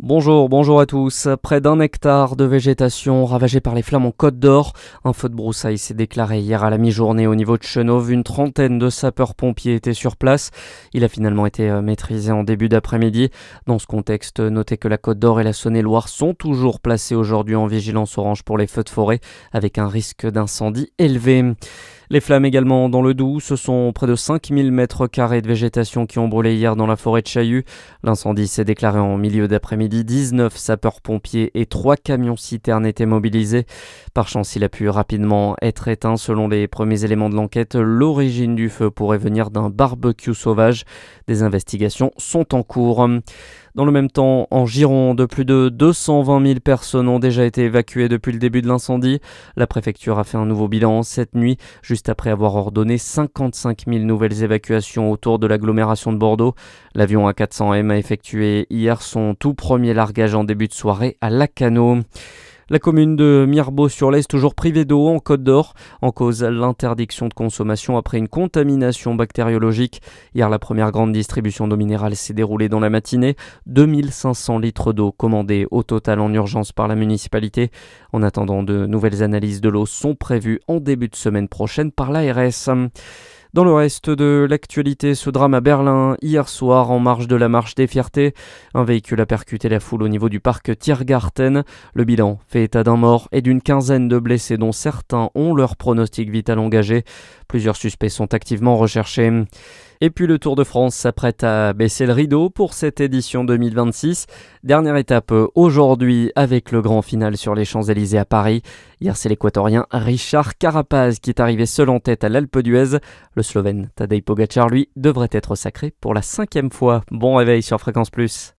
Bonjour à tous. Près d'un hectare de végétation ravagée par les flammes en Côte d'Or. Un feu de broussailles s'est déclaré hier à la mi-journée au niveau de Chenauve. Une trentaine de sapeurs-pompiers étaient sur place. Il a finalement été maîtrisé en début d'après-midi. Dans ce contexte, notez que la Côte d'Or et la Saône-et-Loire sont toujours placés aujourd'hui en vigilance orange pour les feux de forêt, avec un risque d'incendie élevé. Les flammes également dans le Doubs, ce sont près de 5000 mètres carrés de végétation qui ont brûlé hier dans la forêt de Chaillus. L'incendie s'est déclaré en milieu d'après-midi. 19 sapeurs-pompiers et 3 camions-citernes étaient mobilisés. Par chance, il a pu rapidement être éteint. Selon les premiers éléments de l'enquête, l'origine du feu pourrait venir d'un barbecue sauvage. Des investigations sont en cours. Dans le même temps, en Gironde, plus de 220 000 personnes ont déjà été évacuées depuis le début de l'incendie. La préfecture a fait un nouveau bilan cette nuit, juste après avoir ordonné 55 000 nouvelles évacuations autour de l'agglomération de Bordeaux. L'avion A400M a effectué hier son tout premier largage en début de soirée à Lacanau. La commune de Mirebeau-sur-l'Est toujours privée d'eau en Côte d'Or, en cause l'interdiction de consommation après une contamination bactériologique. Hier, la première grande distribution d'eau minérale s'est déroulée dans la matinée. 2500 litres d'eau commandés au total en urgence par la municipalité. En attendant, de nouvelles analyses de l'eau sont prévues en début de semaine prochaine par l'ARS. Dans le reste de l'actualité, ce drame à Berlin, hier soir, en marge de la marche des fiertés. Un véhicule a percuté la foule au niveau du parc Tiergarten. Le bilan fait état d'un mort et d'une quinzaine de blessés dont certains ont leur pronostic vital engagé. Plusieurs suspects sont activement recherchés. Et puis le Tour de France s'apprête à baisser le rideau pour cette édition 2026. Dernière étape aujourd'hui avec le grand final sur les Champs-Élysées à Paris. Hier, c'est l'Équatorien Richard Carapaz qui est arrivé seul en tête à l'Alpe d'Huez. Le Slovène Tadej Pogačar, lui, devrait être sacré pour la 5e fois. Bon réveil sur Fréquence Plus.